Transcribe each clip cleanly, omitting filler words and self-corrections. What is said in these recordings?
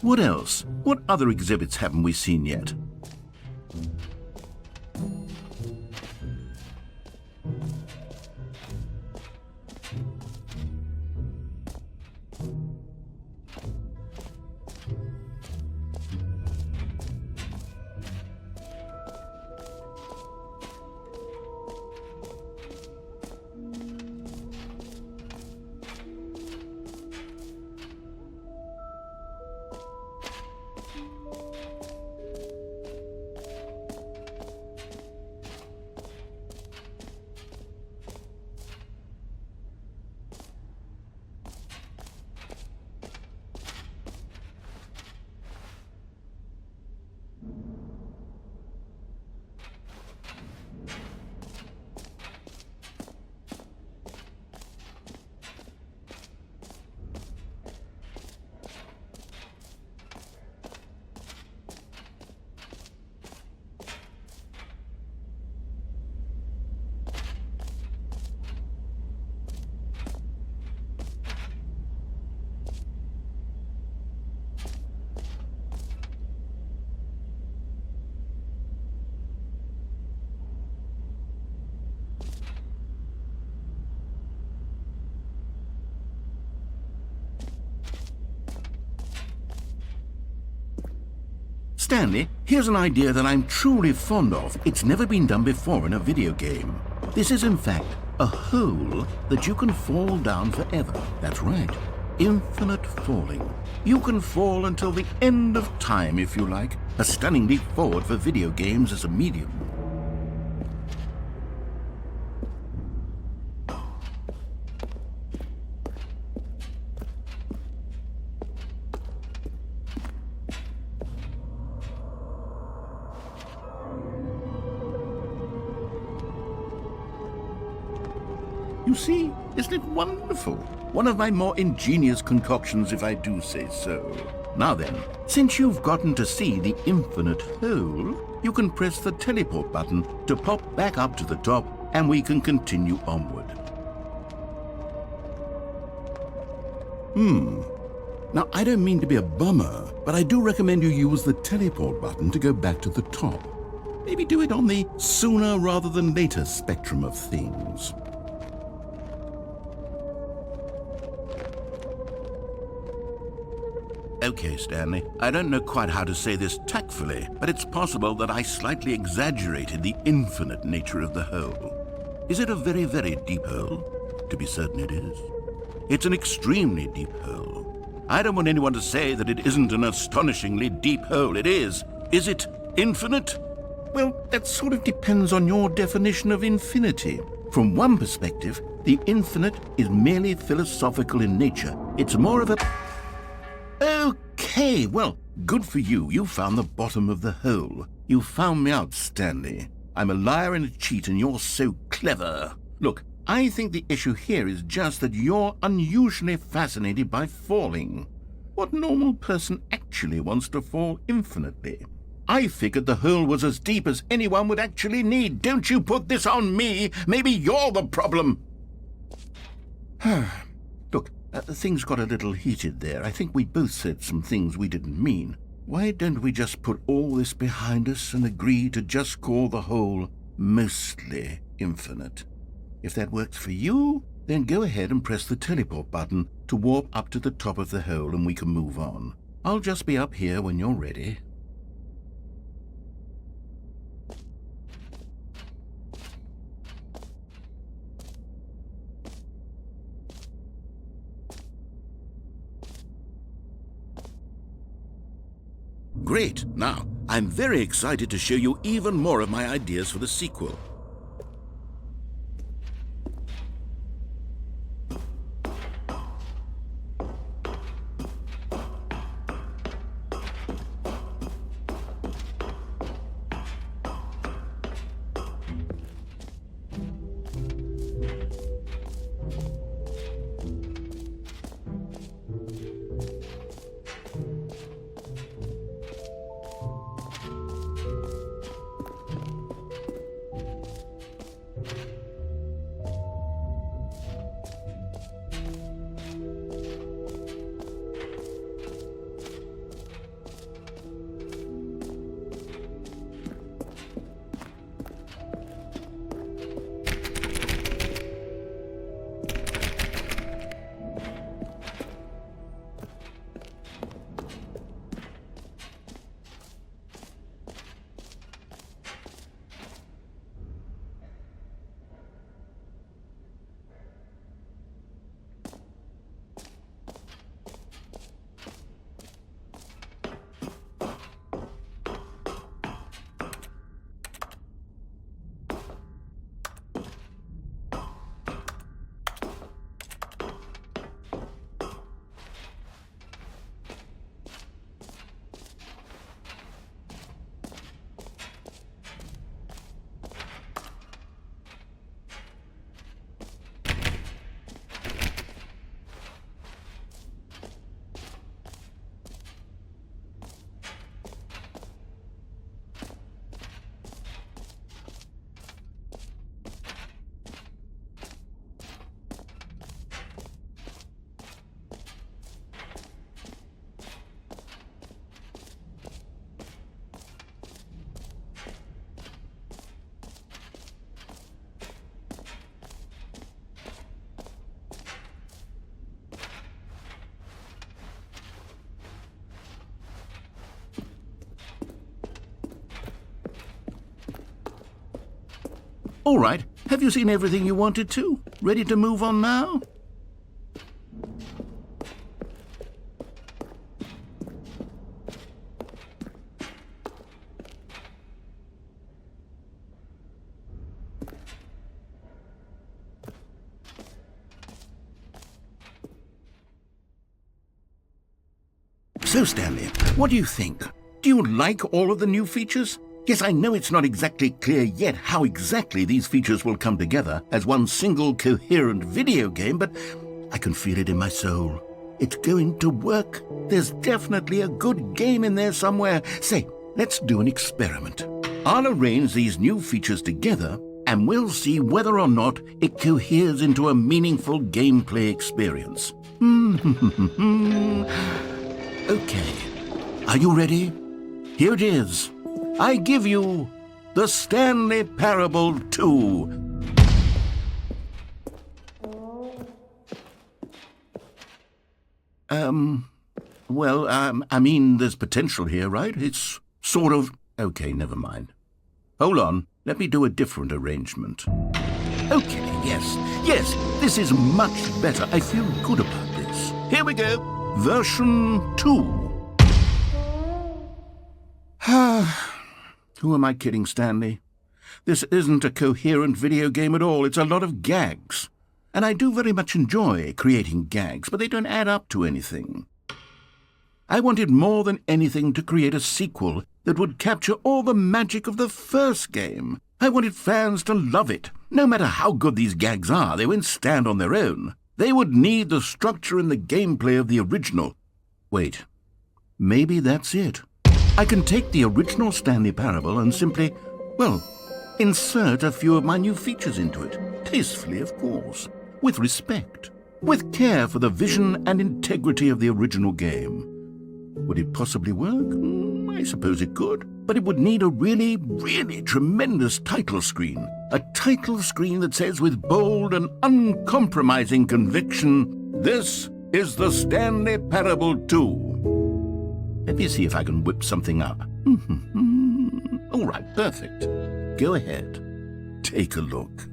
What else? What other exhibits haven't we seen yet? Stanley, here's an idea that I'm truly fond of. It's never been done before in a video game. This is, in fact, a hole that you can fall down forever. That's right. Infinite falling. You can fall until the end of time, if you like. A stunning leap forward for video games as a medium. You see, isn't it wonderful? One of my more ingenious concoctions, if I do say so. Now then, since you've gotten to see the infinite hole, you can press the teleport button to pop back up to the top, and we can continue onward. Now, I don't mean to be a bummer, but I do recommend you use the teleport button to go back to the top. Maybe do it on the sooner rather than later spectrum of things. Okay, Stanley, I don't know quite how to say this tactfully, but it's possible that I slightly exaggerated the infinite nature of the hole. Is it a very, very deep hole? To be certain it is. It's an extremely deep hole. I don't want anyone to say that it isn't an astonishingly deep hole. It is. Is it infinite? Well, that sort of depends on your definition of infinity. From one perspective, the infinite is merely philosophical in nature. It's more of a... Okay, well, good for you. You found the bottom of the hole. You found me out, Stanley. I'm a liar and a cheat, and you're so clever. Look, I think the issue here is just that you're unusually fascinated by falling. What normal person actually wants to fall infinitely? I figured the hole was as deep as anyone would actually need. Don't you put this on me. Maybe you're the problem. Look, things got a little heated there. I think we both said some things we didn't mean. Why don't we just put all this behind us and agree to just call the hole mostly infinite? If that works for you, then go ahead and press the teleport button to warp up to the top of the hole and we can move on. I'll just be up here when you're ready. Great! Now, I'm very excited to show you even more of my ideas for the sequel. All right, have you seen everything you wanted to? Ready to move on now? So, Stanley, what do you think? Do you like all of the new features? Yes, I know it's not exactly clear yet how exactly these features will come together as one single coherent video game, but I can feel it in my soul. It's going to work. There's definitely a good game in there somewhere. Say, let's do an experiment. I'll arrange these new features together, and we'll see whether or not it coheres into a meaningful gameplay experience. Okay, are you ready? Here it is. I give you the Stanley Parable 2. I mean, there's potential here, right? It's sort of... Okay, never mind. Hold on, let me do a different arrangement. Okay, yes, this is much better. I feel good about this. Here we go. Version 2. Who am I kidding, Stanley? This isn't a coherent video game at all. It's a lot of gags. And I do very much enjoy creating gags, but they don't add up to anything. I wanted more than anything to create a sequel that would capture all the magic of the first game. I wanted fans to love it. No matter how good these gags are, they won't stand on their own. They would need the structure and the gameplay of the original. Wait, maybe that's it. I can take the original Stanley Parable and simply, well, insert a few of my new features into it. Tastefully, of course. With respect. With care for the vision and integrity of the original game. Would it possibly work? I suppose it could. But it would need a really, really tremendous title screen. A title screen that says with bold and uncompromising conviction, "This is the Stanley Parable 2. Let me see if I can whip something up. All right, perfect. Go ahead. Take a look.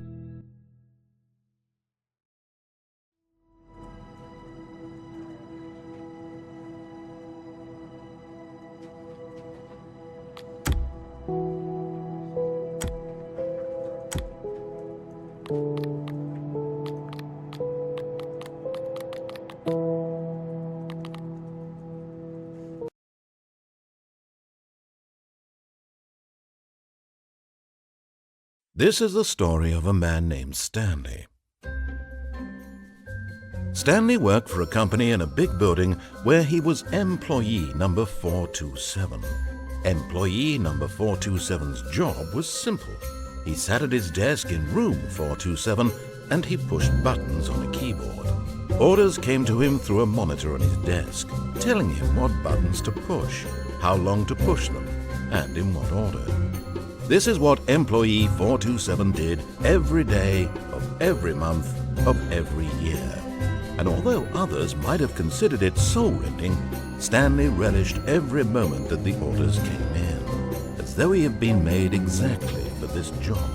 This is the story of a man named Stanley. Stanley worked for a company in a big building where he was employee number 427. Employee number 427's job was simple. He sat at his desk in room 427 and he pushed buttons on a keyboard. Orders came to him through a monitor on his desk, telling him what buttons to push, how long to push them, and in what order. This is what employee 427 did every day of every month of every year. And although others might have considered it soul-rending, Stanley relished every moment that the orders came in, as though he had been made exactly for this job.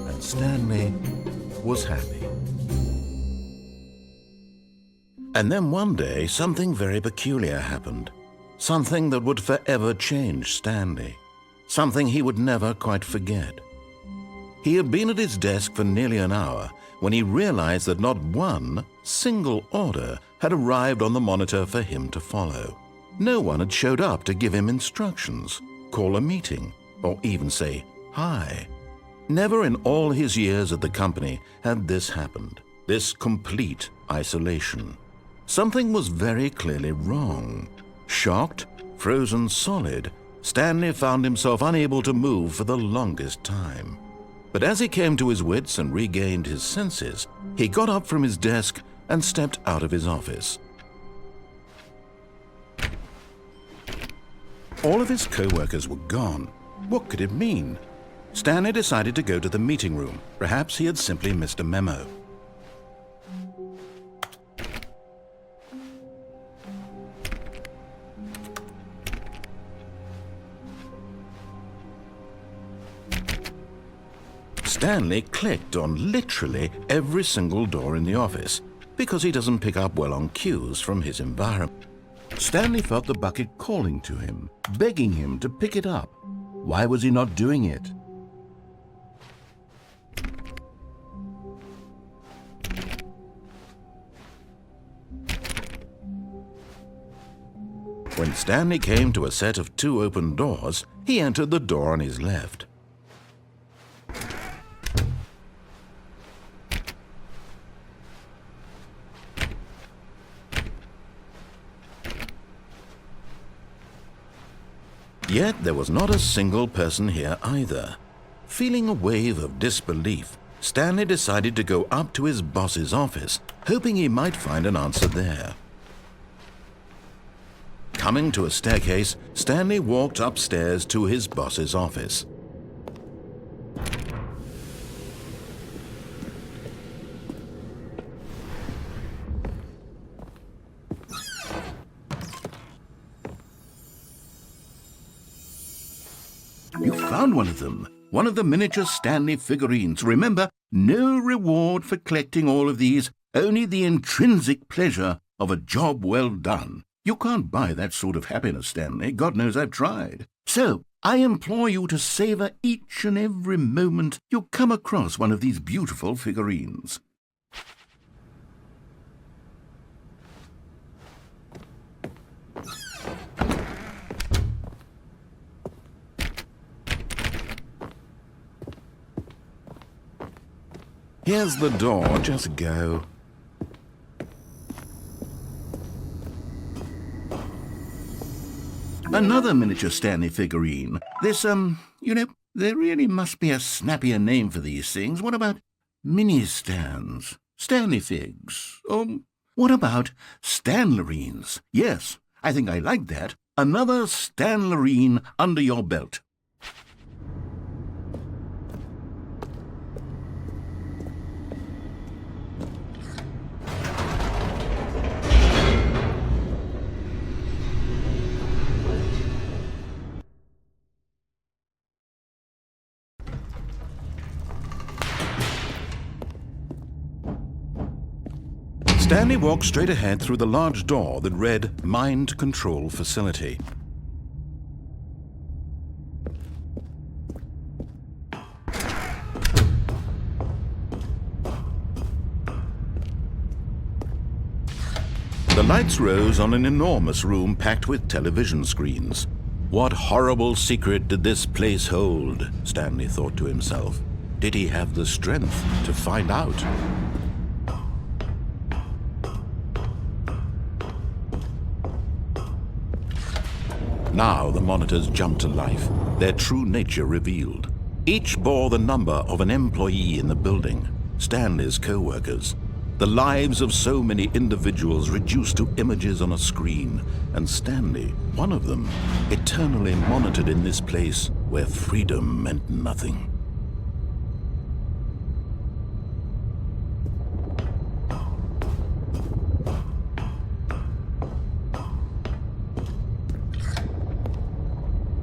And Stanley was happy. And then one day, something very peculiar happened. Something that would forever change Stanley. Something he would never quite forget. He had been at his desk for nearly an hour when he realized that not one single order had arrived on the monitor for him to follow. No one had showed up to give him instructions, call a meeting, or even say hi. Never in all his years at the company had this happened, this complete isolation. Something was very clearly wrong. Shocked, frozen solid, Stanley found himself unable to move for the longest time. But as he came to his wits and regained his senses, he got up from his desk and stepped out of his office. All of his co-workers were gone. What could it mean? Stanley decided to go to the meeting room. Perhaps he had simply missed a memo. Stanley clicked on literally every single door in the office because he doesn't pick up well on cues from his environment. Stanley felt the bucket calling to him, begging him to pick it up. Why was he not doing it? When Stanley came to a set of 2 open doors, he entered the door on his left. Yet there was not a single person here either. Feeling a wave of disbelief, Stanley decided to go up to his boss's office, hoping he might find an answer there. Coming to a staircase, Stanley walked upstairs to his boss's office. You found one of them. One of the miniature Stanley figurines. Remember, no reward for collecting all of these, only the intrinsic pleasure of a job well done. You can't buy that sort of happiness, Stanley. God knows I've tried. So, I implore you to savor each and every moment you come across one of these beautiful figurines. Here's the door, just go. Another miniature Stanley figurine. This, there really must be a snappier name for these things. What about mini-stands? Stanley figs? Or what about Stanlerines? Yes, I think I like that. Another Stanlerine under your belt. Stanley walked straight ahead through the large door that read Mind Control Facility. The lights rose on an enormous room packed with television screens. What horrible secret did this place hold? Stanley thought to himself. Did he have the strength to find out? Now the monitors jumped to life, their true nature revealed. Each bore the number of an employee in the building, Stanley's co-workers. The lives of so many individuals reduced to images on a screen, and Stanley, one of them, eternally monitored in this place where freedom meant nothing.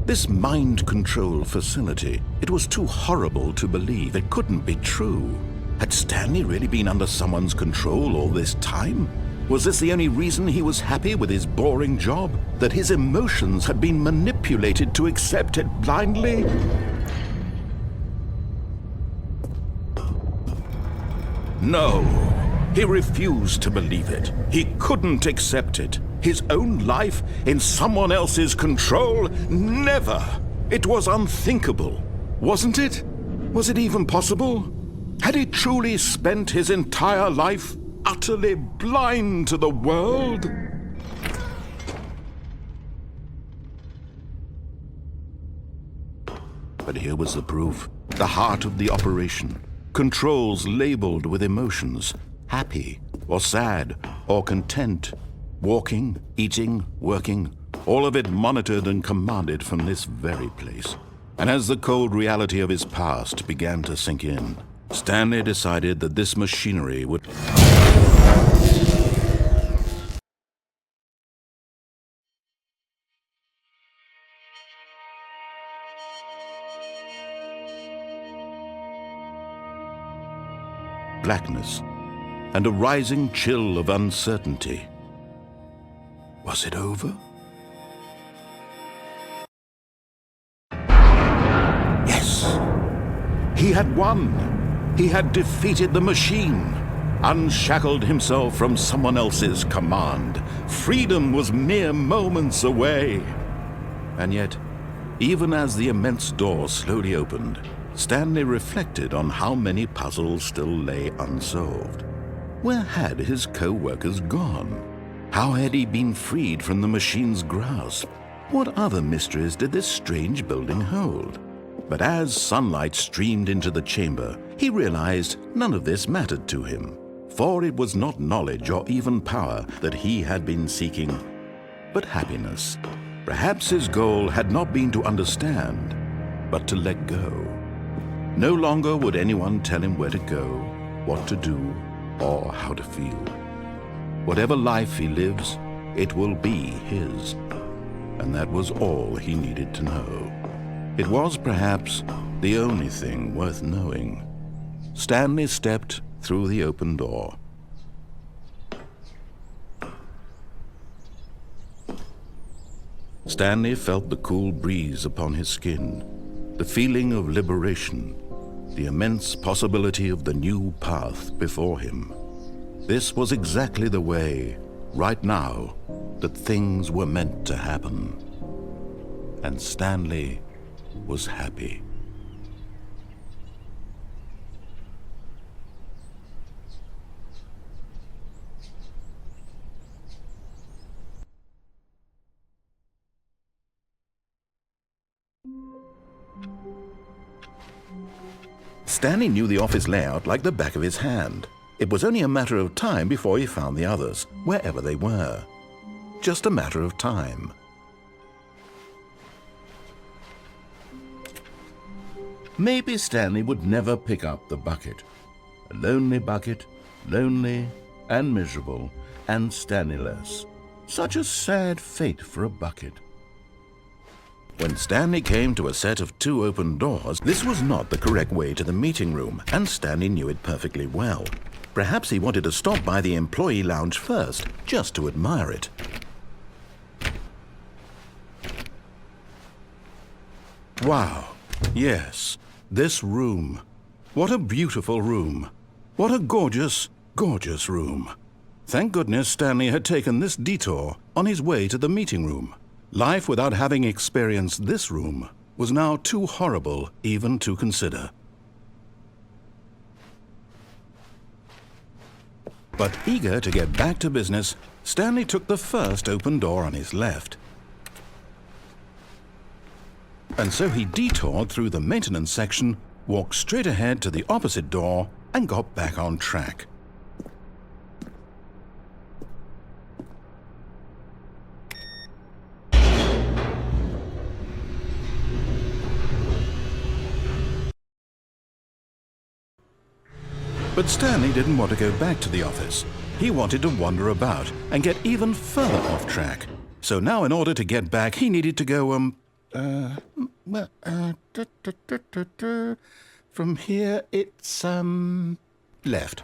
This mind control facility, it was too horrible to believe. It couldn't be true. Had Stanley really been under someone's control all this time? Was this the only reason he was happy with his boring job? That his emotions had been manipulated to accept it blindly? No, he refused to believe it. He couldn't accept it. His own life in someone else's control? Never! It was unthinkable, wasn't it? Was it even possible? Had he truly spent his entire life utterly blind to the world? But here was the proof. The heart of the operation. Controls labeled with emotions. Happy, or sad, or content. Walking, eating, working, all of it monitored and commanded from this very place. And as the cold reality of his past began to sink in, Stanley decided that this machinery would... blackness and a rising chill of uncertainty. Was it over? Yes! He had won! He had defeated the machine, unshackled himself from someone else's command. Freedom was mere moments away. And yet, even as the immense door slowly opened, Stanley reflected on how many puzzles still lay unsolved. Where had his co-workers gone? How had he been freed from the machine's grasp? What other mysteries did this strange building hold? But as sunlight streamed into the chamber, he realized none of this mattered to him, for it was not knowledge or even power that he had been seeking, but happiness. Perhaps his goal had not been to understand, but to let go. No longer would anyone tell him where to go, what to do, or how to feel. Whatever life he lives, it will be his. And that was all he needed to know. It was perhaps the only thing worth knowing. Stanley stepped through the open door. Stanley felt the cool breeze upon his skin, the feeling of liberation, the immense possibility of the new path before him. This was exactly the way, right now, that things were meant to happen. And Stanley was happy. Stanley knew the office layout like the back of his hand. It was only a matter of time before he found the others, wherever they were. Just a matter of time. Maybe Stanley would never pick up the bucket. A lonely bucket, lonely and miserable, and Stanley-less. Such a sad fate for a bucket. When Stanley came to a set of 2 open doors, this was not the correct way to the meeting room, and Stanley knew it perfectly well. Perhaps he wanted to stop by the employee lounge first, just to admire it. Wow, yes, this room. What a beautiful room. What a gorgeous, gorgeous room. Thank goodness Stanley had taken this detour on his way to the meeting room. Life without having experienced this room was now too horrible even to consider. But eager to get back to business, Stanley took the first open door on his left. And so he detoured through the maintenance section, walked straight ahead to the opposite door, and got back on track. But Stanley didn't want to go back to the office. He wanted to wander about and get even further off track. So now in order to get back, he needed to go, from here it's, left.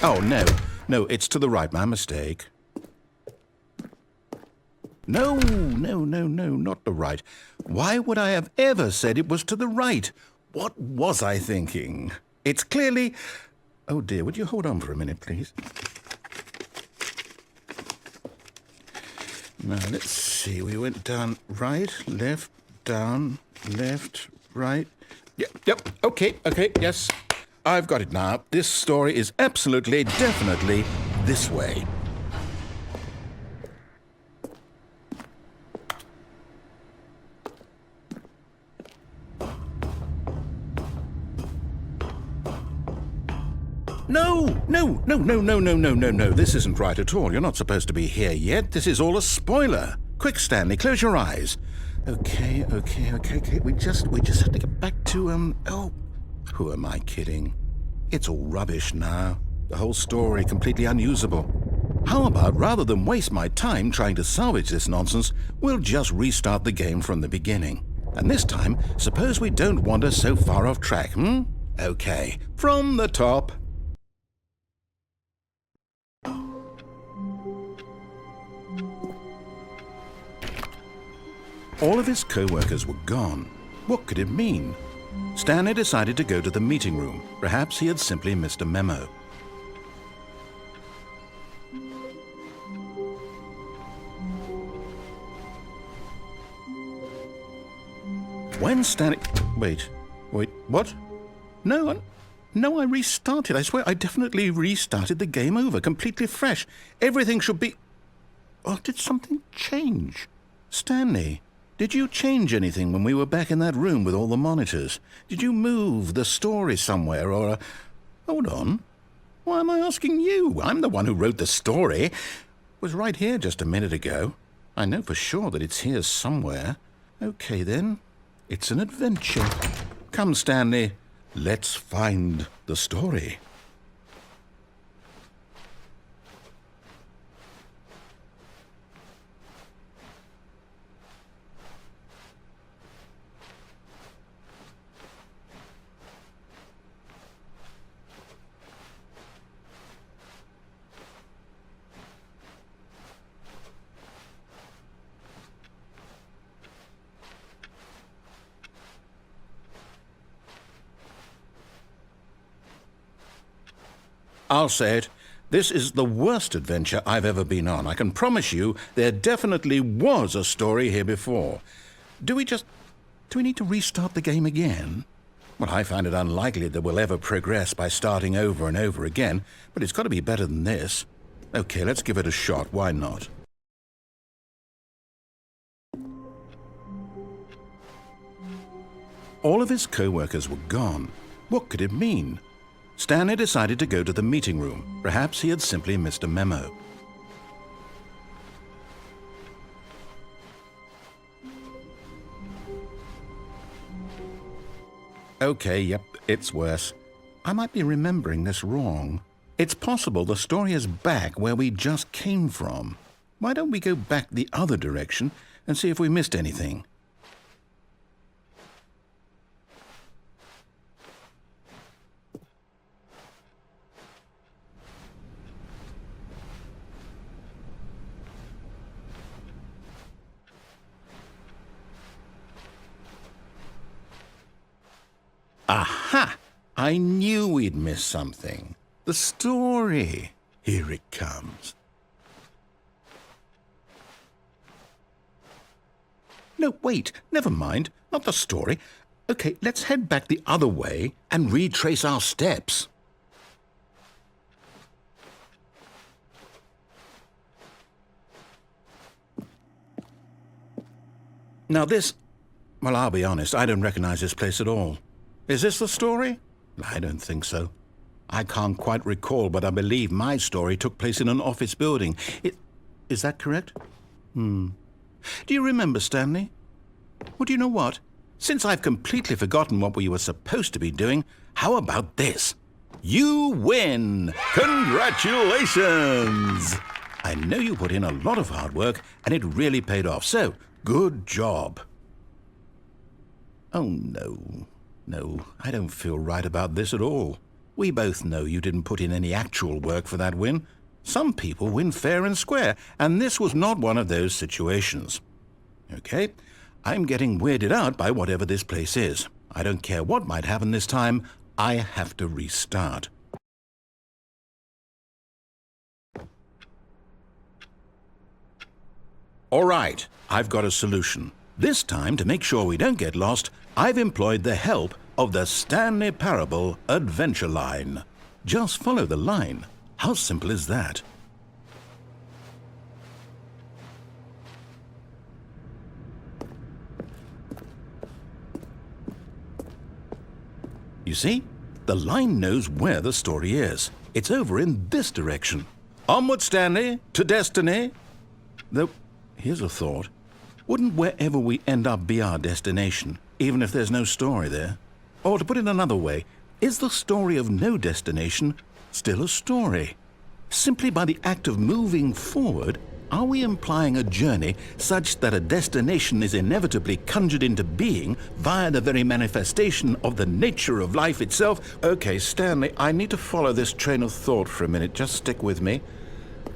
Oh, no, it's to the right, my mistake. No, not the right. Why would I have ever said it was to the right? What was I thinking? It's clearly... Oh dear, would you hold on for a minute, please? Now, let's see. We went down right, left, down, left, right. Yep, okay, yes. I've got it now. This story is absolutely, definitely this way. No. This isn't right at all. You're not supposed to be here yet. This is all a spoiler. Quick, Stanley, close your eyes. Okay. We just have to get back to, oh, who am I kidding? It's all rubbish now. The whole story completely unusable. How about, rather than waste my time trying to salvage this nonsense, we'll just restart the game from the beginning. And this time, suppose we don't wander so far off track, hmm? Okay, from the top. All of his co-workers were gone. What could it mean? Stanley decided to go to the meeting room. Perhaps he had simply missed a memo. When Stanley... Wait, what? No, I restarted. I swear I definitely restarted the game over, completely fresh. Everything should be... Oh, did something change? Stanley, did you change anything when we were back in that room with all the monitors? Did you move the story somewhere or... Hold on. Why am I asking you? I'm the one who wrote the story. It was right here just a minute ago. I know for sure that it's here somewhere. Okay, then. It's an adventure. Come, Stanley. Let's find the story. I'll say it. This is the worst adventure I've ever been on. I can promise you there definitely was a story here before. Do we need to restart the game again? Well, I find it unlikely that we'll ever progress by starting over and over again, but it's got to be better than this. Okay, let's give it a shot. Why not? All of his co-workers were gone. What could it mean? Stanley decided to go to the meeting room. Perhaps he had simply missed a memo. Okay, yep, it's worse. I might be remembering this wrong. It's possible the story is back where we just came from. Why don't we go back the other direction and see if we missed anything? Aha! I knew we'd miss something. The story. Here it comes. No, wait. Never mind. Not the story. Okay, let's head back the other way and retrace our steps. Now this... Well, I'll be honest. I don't recognize this place at all. Is this the story? I don't think so. I can't quite recall, but I believe my story took place in an office building. Is that correct? Do you remember, Stanley? Well, do you know what? Since I've completely forgotten what we were supposed to be doing, how about this? You win! Congratulations! I know you put in a lot of hard work, and it really paid off, so good job. Oh, no. No, I don't feel right about this at all. We both know you didn't put in any actual work for that win. Some people win fair and square, and this was not one of those situations. Okay, I'm getting weirded out by whatever this place is. I don't care what might happen this time. I have to restart. All right, I've got a solution. This time, to make sure we don't get lost, I've employed the help of the Stanley Parable Adventure Line. Just follow the line. How simple is that? You see? The line knows where the story is. It's over in this direction. Onward, Stanley, to destiny. Though, here's a thought. Wouldn't wherever we end up be our destination, even if there's no story there? Or to put it another way, is the story of no destination still a story? Simply by the act of moving forward, are we implying a journey such that a destination is inevitably conjured into being via the very manifestation of the nature of life itself? Okay, Stanley, I need to follow this train of thought for a minute. Just stick with me.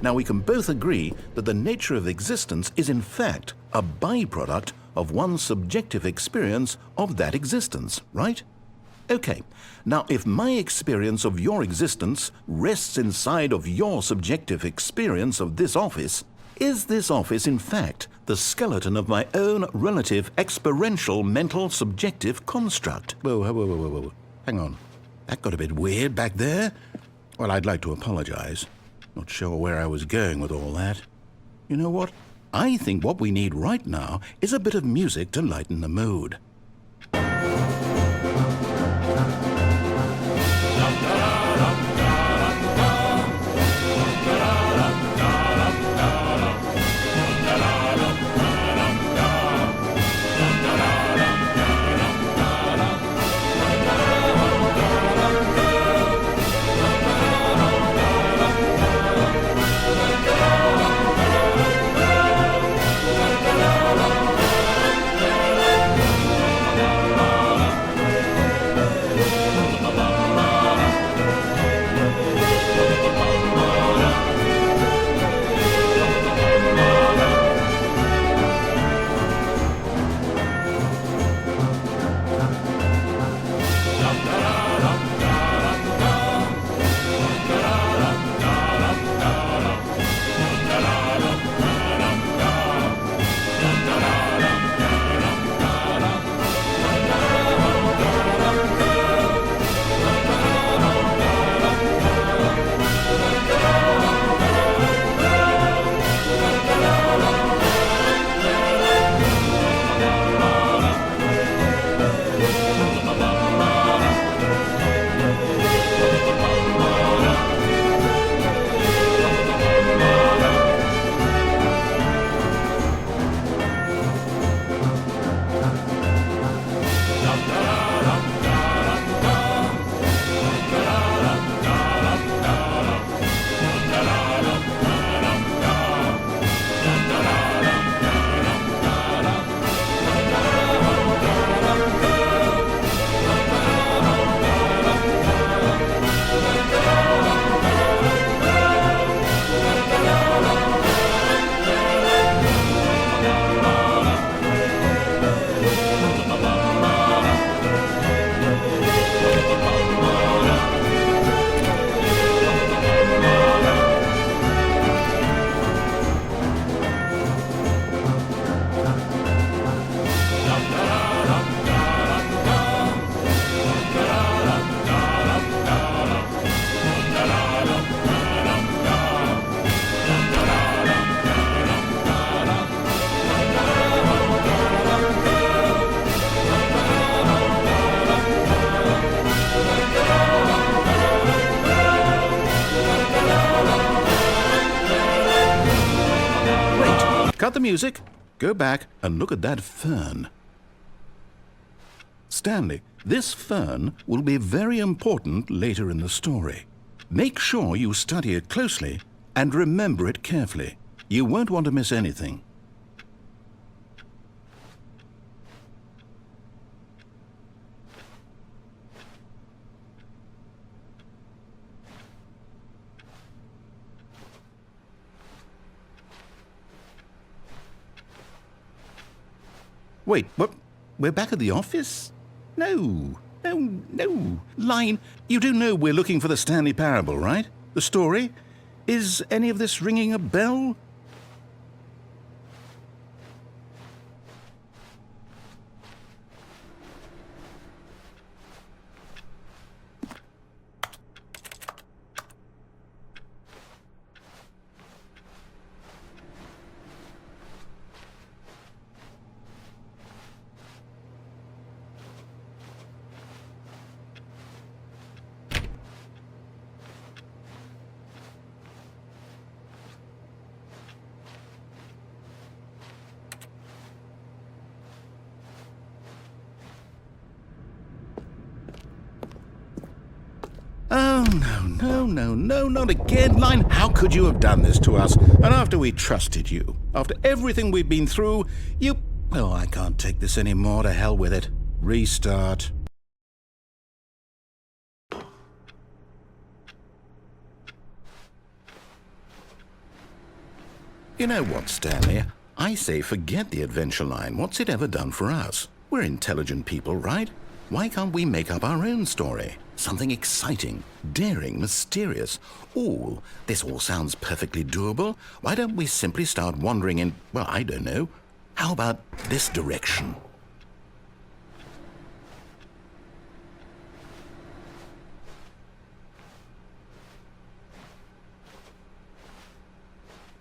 Now, we can both agree that the nature of existence is in fact a byproduct of one's subjective experience of that existence, right? Okay, now if my experience of your existence rests inside of your subjective experience of this office, is this office in fact the skeleton of my own relative experiential mental subjective construct? Whoa. Hang on. That got a bit weird back there. Well, I'd like to apologize. Not sure where I was going with all that. You know what? I think what we need right now is a bit of music to lighten the mood. Cut the music, go back and look at that fern. Stanley, this fern will be very important later in the story. Make sure you study it closely and remember it carefully. You won't want to miss anything. Wait, what? We're back at the office? No. Line, you do know we're looking for the Stanley Parable, right? The story? Is any of this ringing a bell? Oh, No, no, no, not again, Line. How could you have done this to us? And after we trusted you, after everything we've been through, you... Oh, I can't take this anymore. To hell with it. Restart. You know what, Stanley? I say forget the adventure line. What's it ever done for us? We're intelligent people, right? Why can't we make up our own story? Something exciting, daring, mysterious. Ooh, this all sounds perfectly doable. Why don't we simply start wandering in, well, I don't know. How about this direction?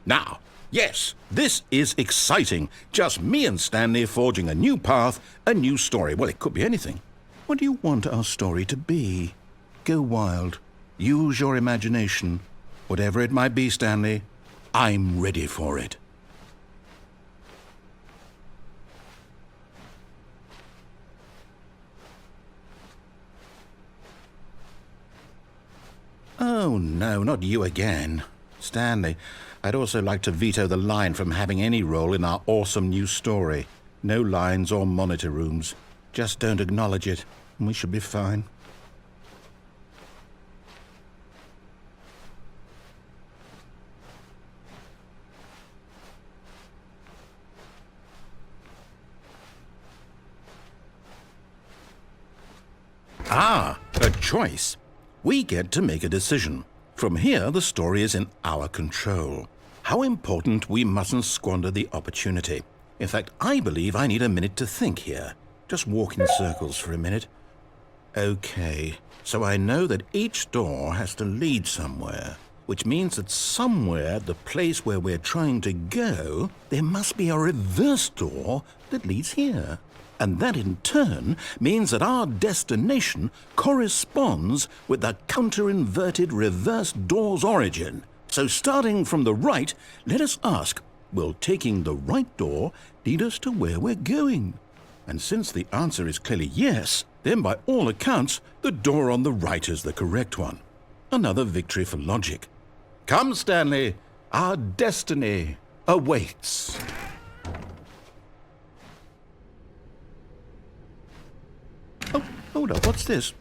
Now, yes, this is exciting. Just me and Stanley forging a new path, a new story. Well, it could be anything. What do you want our story to be? Go wild. Use your imagination. Whatever it might be, Stanley, I'm ready for it. Oh, no, not you again. Stanley, I'd also like to veto the line from having any role in our awesome new story. No lines or monitor rooms. Just don't acknowledge it, and we should be fine. Ah, a choice. We get to make a decision. From here, the story is in our control. How important we mustn't squander the opportunity. In fact, I believe I need a minute to think here. Just walk in circles for a minute. Okay, so I know that each door has to lead somewhere, which means that somewhere, the place where we're trying to go, there must be a reverse door that leads here. And that in turn means that our destination corresponds with the counter-inverted reverse door's origin. So starting from the right, let us ask, will taking the right door lead us to where we're going? And since the answer is clearly yes, then by all accounts, the door on the right is the correct one. Another victory for logic. Come, Stanley, our destiny awaits. Oh, hold up, what's this?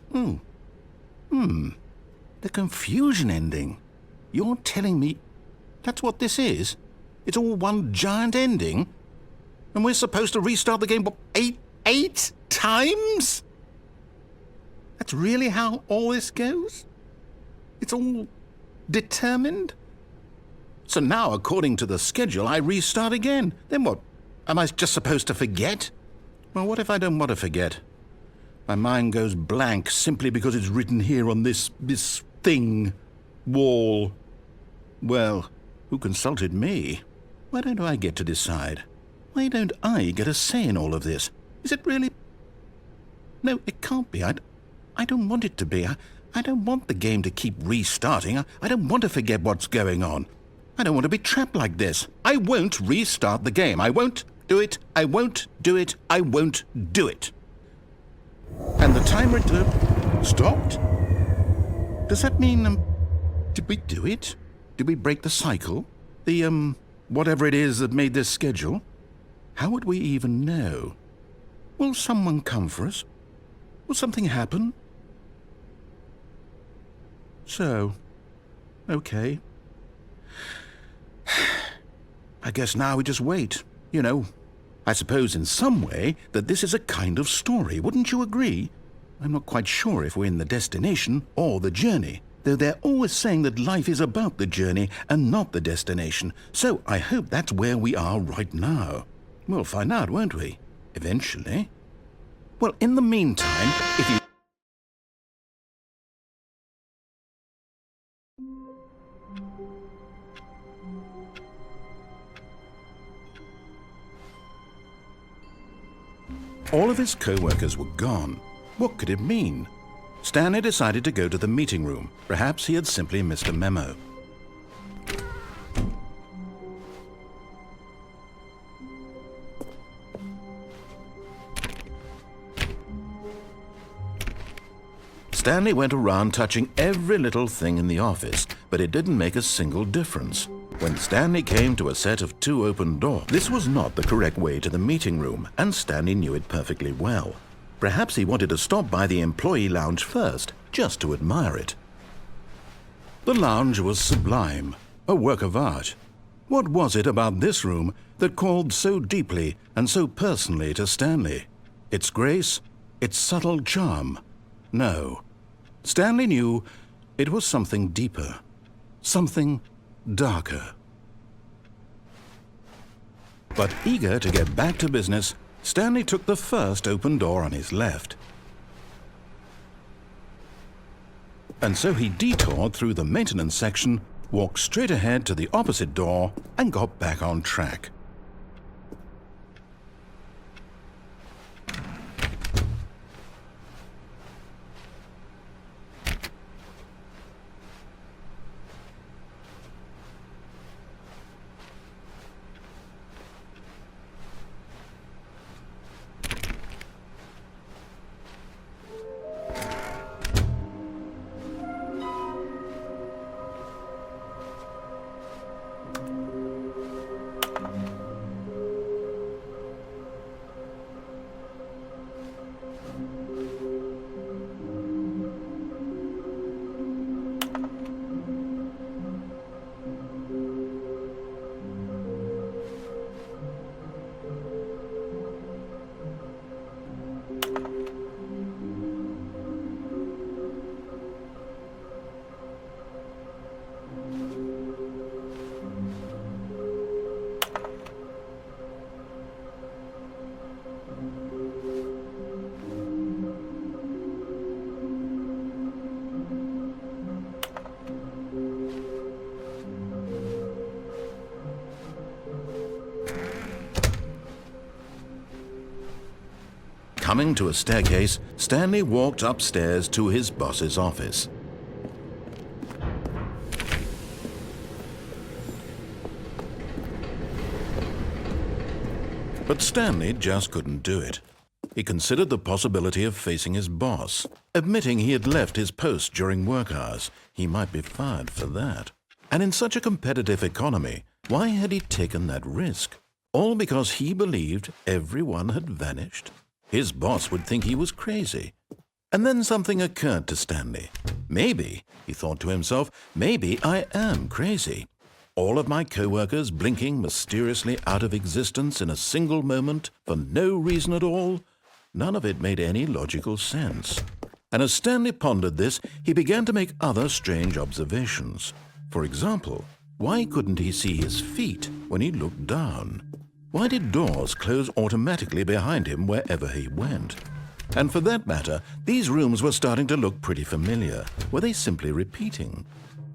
The confusion ending. You're telling me that's what this is? It's all one giant ending? And we're supposed to restart the game, what, eight times? That's really how all this goes? It's all determined? So now, according to the schedule, I restart again. Then what? Am I just supposed to forget? Well, what if I don't want to forget? My mind goes blank simply because it's written here on this thing, wall. Well, who consulted me? Why don't I get to decide? Why don't I get a say in all of this? Is it really? No, it can't be. I don't want it to be. I don't want the game to keep restarting. I don't want to forget what's going on. I don't want to be trapped like this. I won't restart the game. I won't do it. I won't do it. I won't do it. And the timer stopped? Does that mean, did we do it? Did we break the cycle? The, whatever it is that made this schedule? How would we even know? Will someone come for us? Will something happen? So, okay. I guess now we just wait, you know. I suppose in some way that this is a kind of story, wouldn't you agree? I'm not quite sure if we're in the destination or the journey, though they're always saying that life is about the journey and not the destination, so I hope that's where we are right now. We'll find out, won't we? Eventually. Well, in the meantime, if you... All of his co-workers were gone. What could it mean? Stanley decided to go to the meeting room. Perhaps he had simply missed a memo. Stanley went around touching every little thing in the office, but it didn't make a single difference. When Stanley came to a set of 2 open doors, this was not the correct way to the meeting room, and Stanley knew it perfectly well. Perhaps he wanted to stop by the employee lounge first, just to admire it. The lounge was sublime, a work of art. What was it about this room that called so deeply and so personally to Stanley? Its grace? Its subtle charm? No. Stanley knew it was something deeper, something darker. But eager to get back to business, Stanley took the first open door on his left. And so he detoured through the maintenance section, walked straight ahead to the opposite door, and got back on track. Coming to a staircase, Stanley walked upstairs to his boss's office. But Stanley just couldn't do it. He considered the possibility of facing his boss. Admitting he had left his post during work hours, he might be fired for that. And in such a competitive economy, why had he taken that risk? All because he believed everyone had vanished? His boss would think he was crazy. And then something occurred to Stanley. Maybe, he thought to himself, maybe I am crazy. All of my co-workers blinking mysteriously out of existence in a single moment for no reason at all? None of it made any logical sense. And as Stanley pondered this, he began to make other strange observations. For example, why couldn't he see his feet when he looked down? Why did doors close automatically behind him wherever he went? And for that matter, these rooms were starting to look pretty familiar. Were they simply repeating?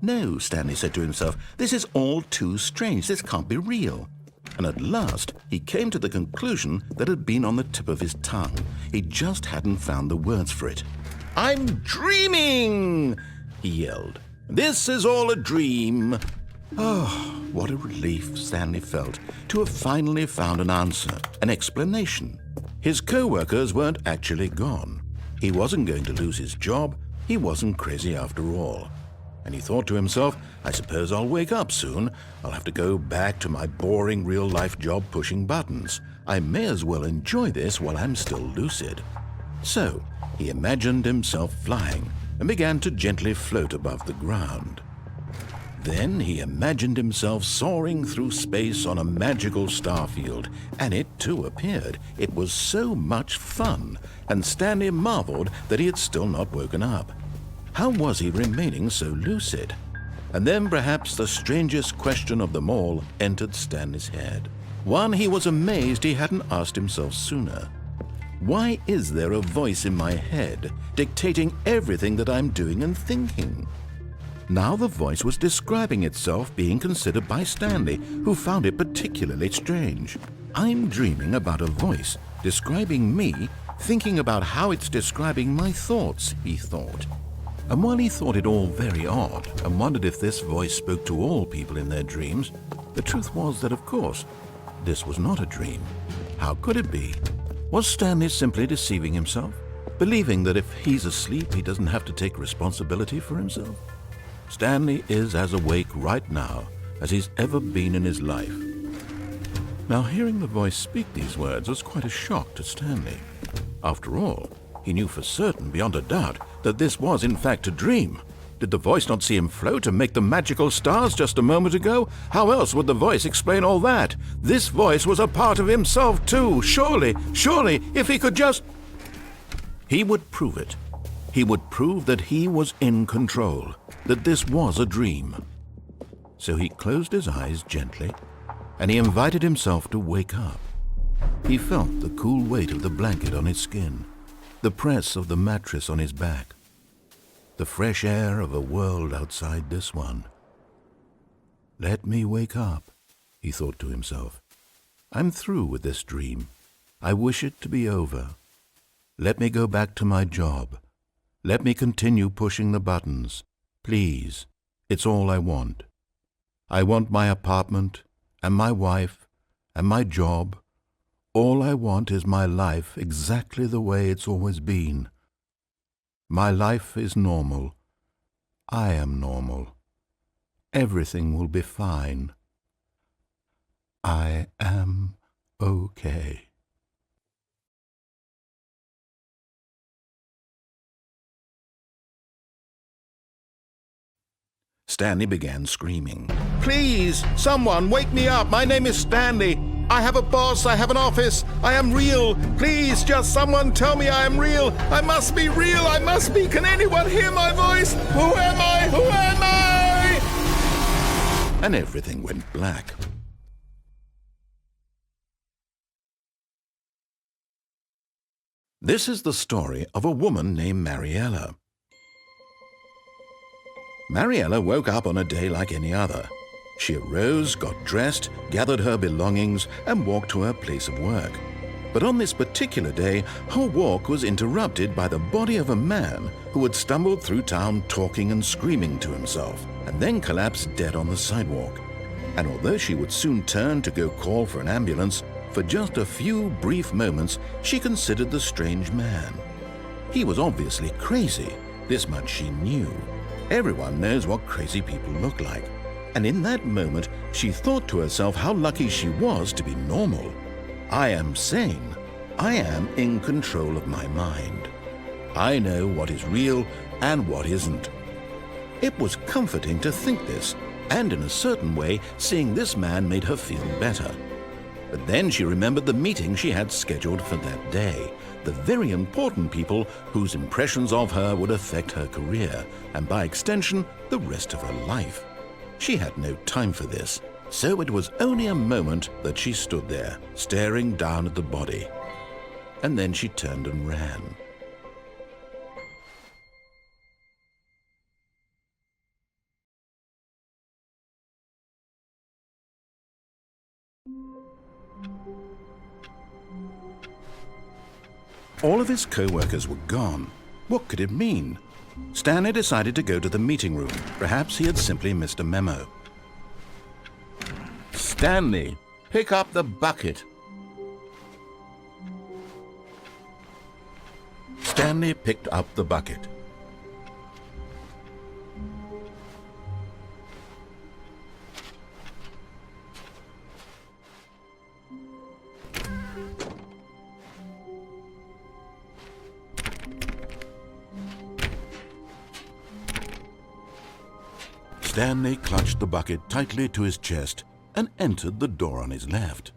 No, Stanley said to himself, this is all too strange. This can't be real. And at last, he came to the conclusion that had been on the tip of his tongue. He just hadn't found the words for it. "I'm dreaming!" he yelled. "This is all a dream." Oh, what a relief Stanley felt to have finally found an answer, an explanation. His co-workers weren't actually gone. He wasn't going to lose his job. He wasn't crazy after all. And he thought to himself, I suppose I'll wake up soon. I'll have to go back to my boring real-life job pushing buttons. I may as well enjoy this while I'm still lucid. So he imagined himself flying and began to gently float above the ground. Then he imagined himself soaring through space on a magical starfield, and it too appeared. It was so much fun, and Stanley marveled that he had still not woken up. How was he remaining so lucid? And then perhaps the strangest question of them all entered Stanley's head. One he was amazed he hadn't asked himself sooner. Why is there a voice in my head dictating everything that I'm doing and thinking? Now the voice was describing itself being considered by Stanley, who found it particularly strange. I'm dreaming about a voice describing me, thinking about how it's describing my thoughts, he thought. And while he thought it all very odd and wondered if this voice spoke to all people in their dreams, the truth was that, of course, this was not a dream. How could it be? Was Stanley simply deceiving himself? believing that if he's asleep, he doesn't have to take responsibility for himself? Stanley is as awake right now as he's ever been in his life. Now, hearing the voice speak these words was quite a shock to Stanley. After all, he knew for certain, beyond a doubt, that this was in fact a dream. Did the voice not see him float and make the magical stars just a moment ago? How else would the voice explain all that? This voice was a part of himself too. Surely, if he could just... He would prove it. He would prove that he was in control, that this was a dream. So he closed his eyes gently, and he invited himself to wake up. He felt the cool weight of the blanket on his skin, the press of the mattress on his back, the fresh air of a world outside this one. Let me wake up, he thought to himself. I'm through with this dream. I wish it to be over. Let me go back to my job. Let me continue pushing the buttons. Please, it's all I want. I want my apartment, and my wife, and my job. All I want is my life exactly the way it's always been. My life is normal. I am normal. Everything will be fine. I am okay. Stanley began screaming. Please, someone, wake me up. My name is Stanley. I have a boss. I have an office. I am real. Please, just someone tell me I am real. I must be real. I must be. Can anyone hear my voice? Who am I? Who am I? And everything went black. This is the story of a woman named Mariella. Mariella woke up on a day like any other. She arose, got dressed, gathered her belongings, and walked to her place of work. But on this particular day, her walk was interrupted by the body of a man who had stumbled through town talking and screaming to himself, and then collapsed dead on the sidewalk. And although she would soon turn to go call for an ambulance, for just a few brief moments she considered the strange man. He was obviously crazy, this much she knew. Everyone knows what crazy people look like. And in that moment, she thought to herself how lucky she was to be normal. I am sane. I am in control of my mind. I know what is real and what isn't. It was comforting to think this, and in a certain way, seeing this man made her feel better. But then she remembered the meeting she had scheduled for that day, the very important people whose impressions of her would affect her career, and by extension, the rest of her life. She had no time for this, so it was only a moment that she stood there, staring down at the body. And then she turned and ran. All of his co-workers were gone. What could it mean? Stanley decided to go to the meeting room. Perhaps he had simply missed a memo. Stanley, pick up the bucket. Stanley picked up the bucket. Stanley clutched the bucket tightly to his chest and entered the door on his left.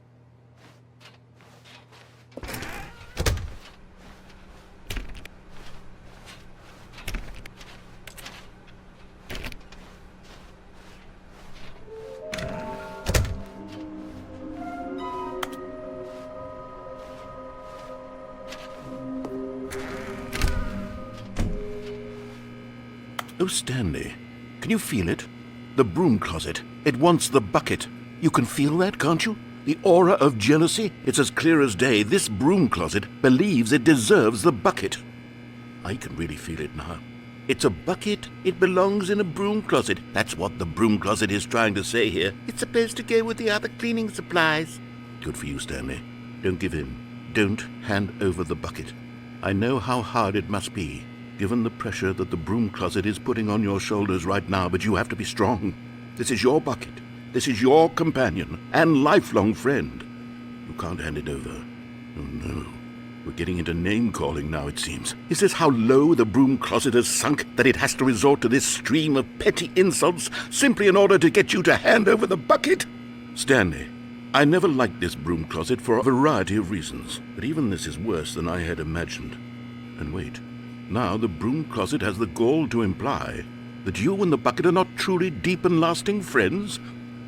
Oh, Stanley. Can you feel it? The broom closet. It wants the bucket. You can feel that, can't you? The aura of jealousy. It's as clear as day. This broom closet believes it deserves the bucket. I can really feel it now. It's a bucket. It belongs in a broom closet. That's what the broom closet is trying to say here. It's supposed to go with the other cleaning supplies. Good for you, Stanley. Don't give in. Don't hand over the bucket. I know how hard it must be, given the pressure that the broom closet is putting on your shoulders right now, but you have to be strong. This is your bucket. This is your companion and lifelong friend. You can't hand it over. Oh no. We're getting into name-calling now, it seems. Is this how low the broom closet has sunk, that it has to resort to this stream of petty insults simply in order to get you to hand over the bucket? Stanley, I never liked this broom closet for a variety of reasons, but even this is worse than I had imagined. And wait, now the broom closet has the gall to imply that you and the bucket are not truly deep and lasting friends?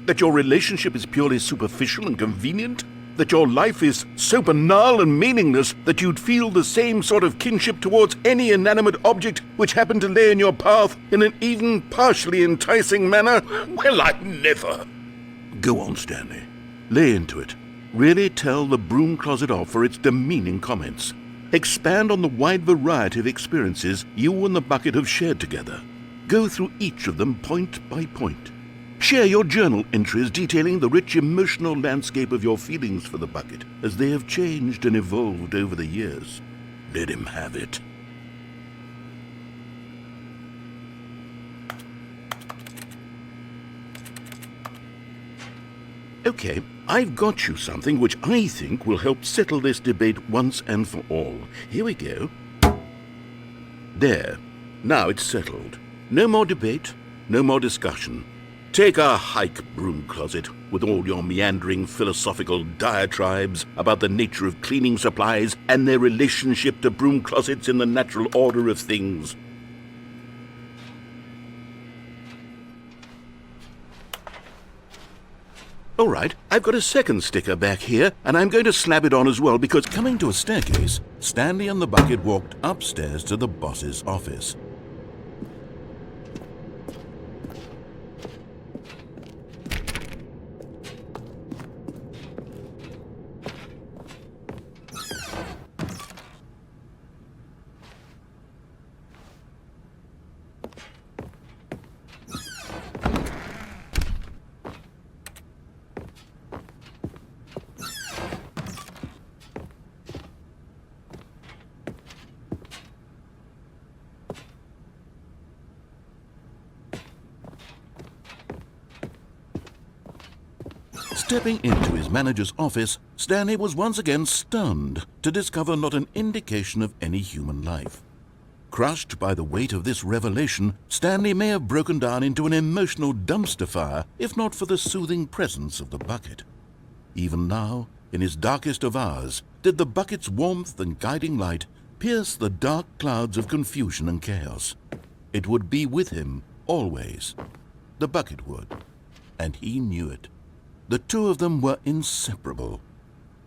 That your relationship is purely superficial and convenient? That your life is so banal and meaningless that you'd feel the same sort of kinship towards any inanimate object which happened to lay in your path in an even partially enticing manner? Well, I never. Go on, Stanley. Lay into it. Really tell the broom closet off for its demeaning comments. Expand on the wide variety of experiences you and the bucket have shared together. Go through each of them point by point. Share your journal entries detailing the rich emotional landscape of your feelings for the bucket as they have changed and evolved over the years. Let him have it. Okay, I've got you something which I think will help settle this debate once and for all. Here we go. There. Now it's settled. No more debate, no more discussion. Take a hike, broom closet, with all your meandering philosophical diatribes about the nature of cleaning supplies and their relationship to broom closets in the natural order of things. All right, I've got a second sticker back here, and I'm going to slap it on as well because Coming to a staircase, Stanley and the bucket walked upstairs to the boss's office. Stepping into his manager's office, Stanley was once again stunned to discover not an indication of any human life. Crushed by the weight of this revelation, Stanley may have broken down into an emotional dumpster fire if not for the soothing presence of the bucket. Even now, in his darkest of hours, did the bucket's warmth and guiding light pierce the dark clouds of confusion and chaos. It would be with him always. The bucket would, and he knew it. The two of them were inseparable.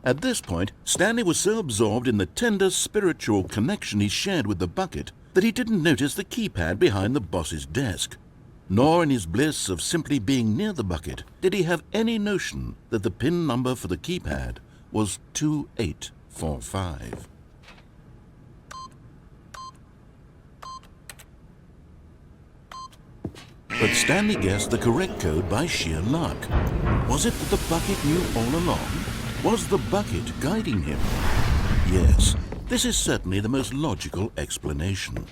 At this point, Stanley was so absorbed in the tender spiritual connection he shared with the bucket that he didn't notice the keypad behind the boss's desk. Nor in his bliss of simply being near the bucket did he have any notion that the PIN number for the keypad was 2845. But Stanley guessed the correct code by sheer luck. Was it that the bucket knew all along? Was the bucket guiding him? Yes, this is certainly the most logical explanation.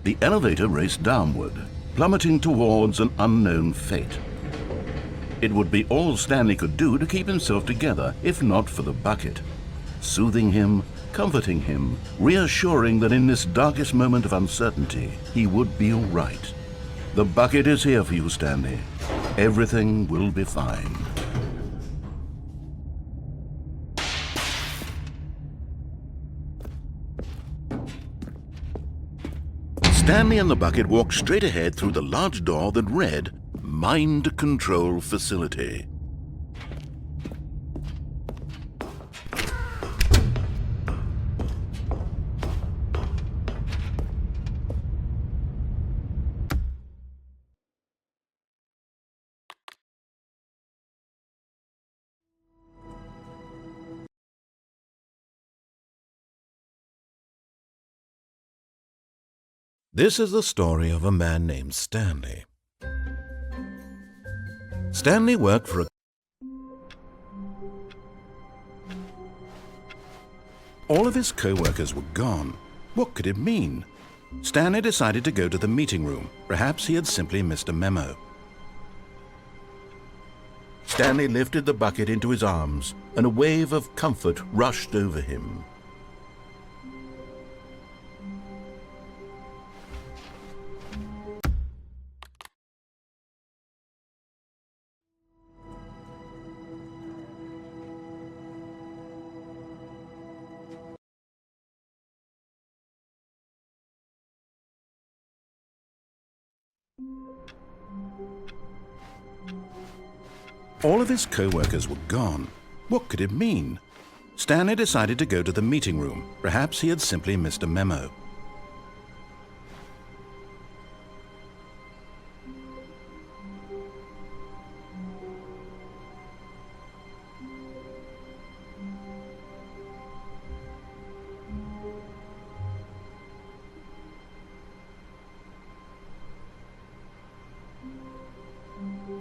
The elevator raced downward, plummeting towards an unknown fate. It would be all Stanley could do to keep himself together, if not for the bucket. Soothing him, comforting him, reassuring that in this darkest moment of uncertainty, he would be all right. The bucket is here for you, Stanley. Everything will be fine. Stanley and the bucket walked straight ahead through the large door that read, Mind Control Facility. This is the story of a man named Stanley. Stanley worked for a... All of his co-workers were gone. What could it mean? Stanley decided to go to the meeting room. Perhaps he had simply missed a memo. Stanley lifted the bucket into his arms, and a wave of comfort rushed over him. All of his co-workers were gone. What could it mean? Stanley decided to go to the meeting room. Perhaps he had simply missed a memo.